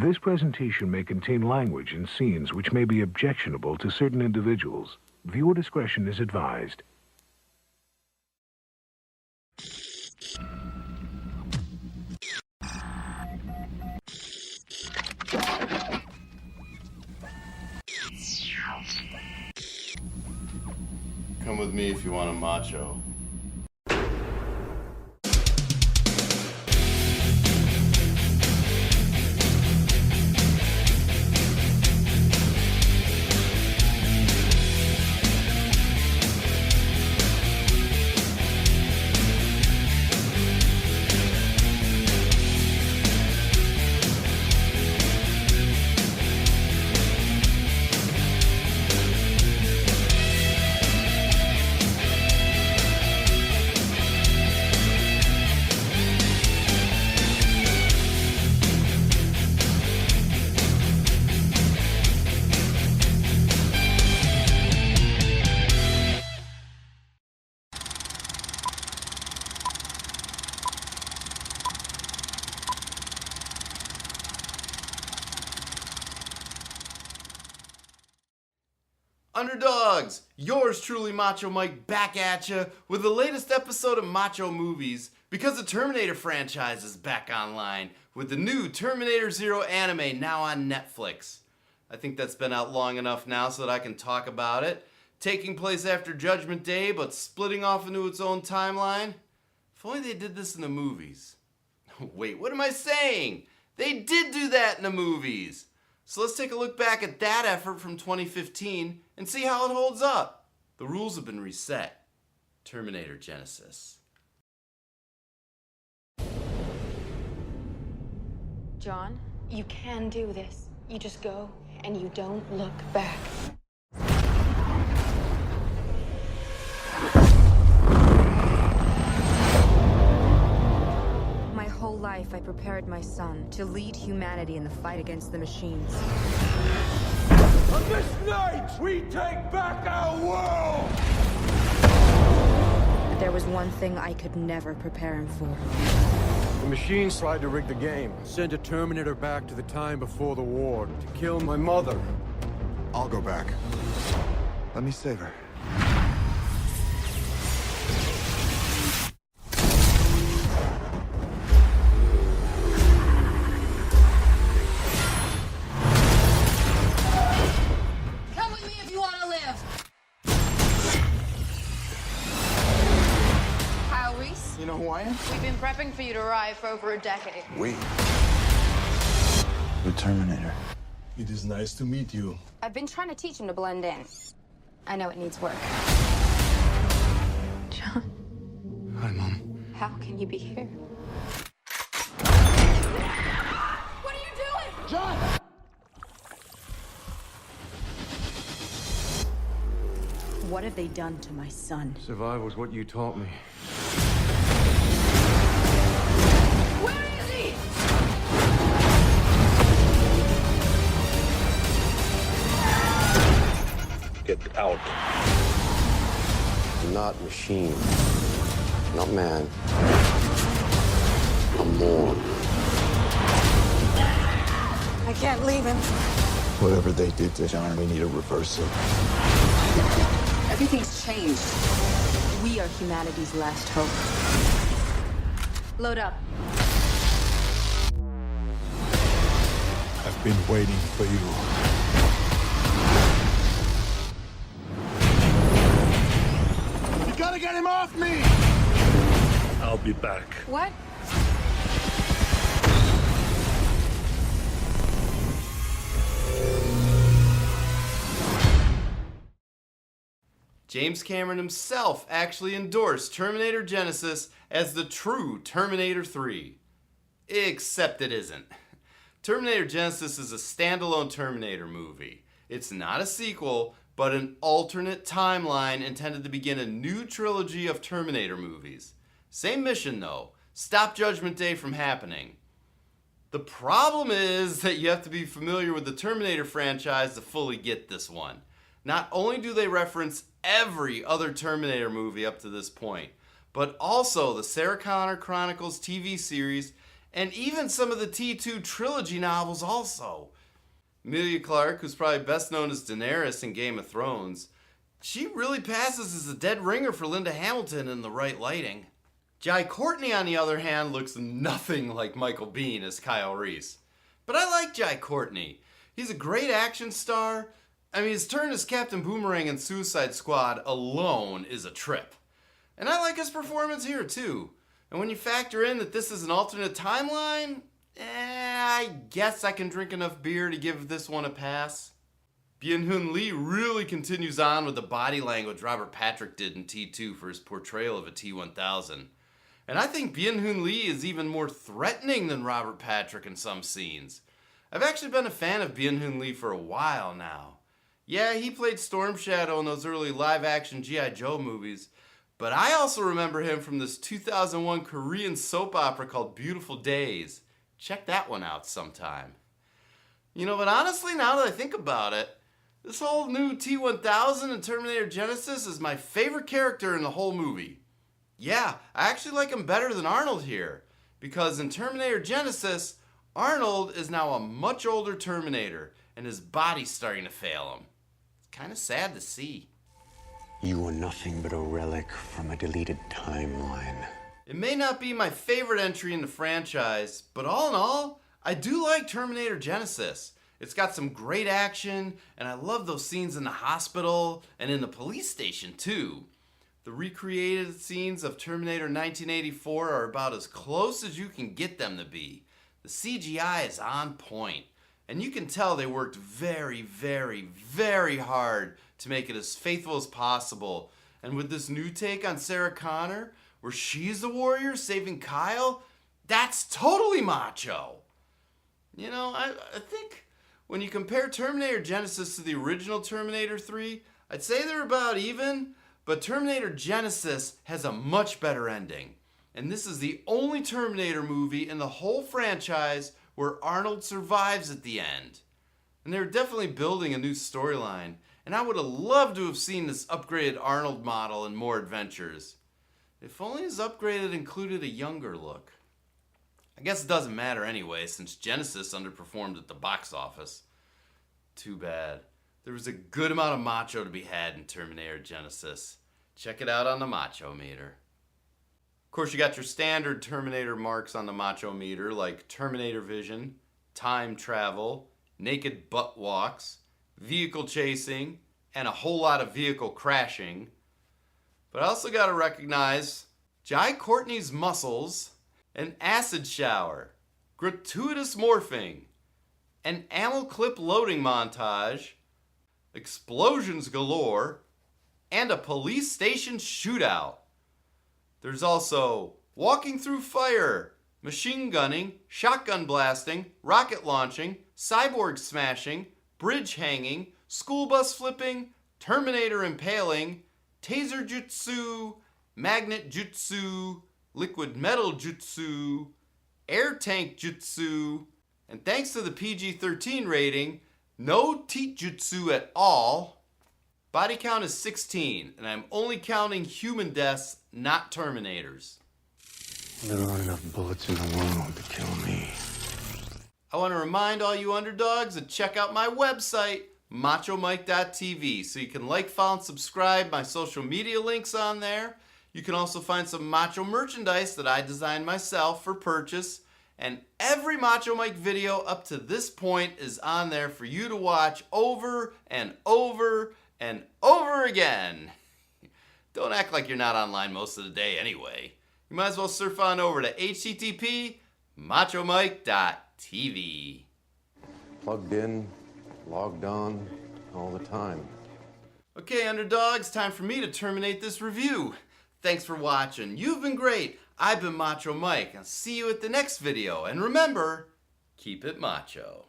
This presentation may contain language and scenes which may be objectionable to certain individuals. Viewer discretion is advised. Come with me if you want a macho. Underdogs, yours truly Macho Mike back at ya with the latest episode of Macho Movies because the Terminator franchise is back online with the new Terminator Zero anime now on Netflix. I think that's been out long enough now so that I can talk about it. Taking place after Judgment Day but splitting off into its own timeline. If only they did this in the movies. Wait, what am I saying? They did do that in the movies. So let's take a look back at that effort from 2015 and see how it holds up. The rules have been reset. Terminator Genisys. John, you can do this. You just go and you don't look back. My whole life I prepared my son to lead humanity in the fight against the machines. On this night, we take back our world! But there was one thing I could never prepare him for. The machines tried to rig the game. Sent a Terminator back to the time before the war to kill my mother. I'll go back. Let me save her. Come with me if you want to live. Kyle Reese, You know who I am? we've been prepping for you to arrive for over a decade. We. The Terminator. It is nice to meet you. I've been trying to teach him to blend in. I know it needs work. John, Hi, Mom. how can you be here? What are you doing? John! What have they done to my son? Survival was what you taught me. Where is he? Get out. I'm not machine. Not man. I'm more. I can't leave him. Whatever they did to John, we need a reversal. Everything's changed. We are humanity's last hope. Load up. I've been waiting for you. You gotta get him off me! I'll be back. What? James Cameron himself actually endorsed Terminator Genisys as the true Terminator 3. Except it isn't. Terminator Genisys is a standalone Terminator movie. It's not a sequel, but an alternate timeline intended to begin a new trilogy of Terminator movies. Same mission though, stop Judgment Day from happening. The problem is that you have to be familiar with the Terminator franchise to fully get this one. Not only do they reference every other Terminator movie up to this point, but also the Sarah Connor Chronicles TV series and even some of the T2 trilogy novels also. Emilia Clarke, who's probably best known as Daenerys in Game of Thrones, she really passes as a dead ringer for Linda Hamilton in the right lighting. Jai Courtney, on the other hand, looks nothing like Michael Biehn as Kyle Reese. But I like Jai Courtney. He's a great action star. I mean, his turn as Captain Boomerang in Suicide Squad alone is a trip. And I like his performance here too. And when you factor in that this is an alternate timeline, I guess I can drink enough beer to give this one a pass. Byung-Hun Lee really continues on with the body language Robert Patrick did in T2 for his portrayal of a T-1000. And I think Byung-Hun Lee is even more threatening than Robert Patrick in some scenes. I've actually been a fan of Byung-Hun Lee for a while now. Yeah, he played Storm Shadow in those early live-action G.I. Joe movies, but I also remember him from this 2001 Korean soap opera called Beautiful Days. Check that one out sometime. You know, but honestly, now that I think about it, this whole new T-1000 and Terminator Genisys is my favorite character in the whole movie. Yeah, I actually like him better than Arnold here, because in Terminator Genisys, Arnold is now a much older Terminator, and his body's starting to fail him. It's kind of sad to see. You are nothing but a relic from a deleted timeline. It may not be my favorite entry in the franchise, but all in all, I do like Terminator Genisys. It's got some great action, and I love those scenes in the hospital and in the police station too. The recreated scenes of Terminator 1984 are about as close as you can get them to be. The CGI is on point, and you can tell they worked very, very, very hard to make it as faithful as possible. And with this new take on Sarah Connor, where she's the warrior saving Kyle, that's totally macho. You know, I think when you compare Terminator Genisys to the original Terminator 3, I'd say they're about even, but Terminator Genisys has a much better ending. And this is the only Terminator movie in the whole franchise where Arnold survives at the end. And they're definitely building a new storyline, and I would have loved to have seen this upgraded Arnold model in more adventures. If only his upgrade had included a younger look. I guess it doesn't matter anyway, since Genisys underperformed at the box office. Too bad. There was a good amount of macho to be had in Terminator Genisys. Check it out on the Macho Meter. Of course, you got your standard Terminator marks on the Macho Meter, like Terminator Vision, time travel, naked butt walks, vehicle chasing, and a whole lot of vehicle crashing. But I also got to recognize Jai Courtney's muscles, an acid shower, gratuitous morphing, an ammo clip loading montage, explosions galore, and a police station shootout. There's also walking through fire, machine gunning, shotgun blasting, rocket launching, cyborg smashing, bridge hanging, school bus flipping, Terminator impaling, taser jutsu, magnet jutsu, liquid metal jutsu, air tank jutsu, and thanks to the PG-13 rating, no teat jutsu at all. Body count is 16, and I'm only counting human deaths, not Terminators. There aren't enough bullets in the world to kill me. I want to remind all you underdogs to check out my website, MachoMike.tv, so you can like, follow, and subscribe. My social media links on there. You can also find some Macho merchandise that I designed myself for purchase. And every Macho Mike video up to this point is on there for you to watch over and over and over again. Don't act like you're not online most of the day anyway. You might as well surf on over to http://machomike.tv. Plugged in, logged on, all the time. Okay, underdogs, time for me to terminate this review. Thanks for watching. You've been great. I've been Macho Mike. I'll see you at the next video. And remember, keep it macho.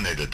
Terminator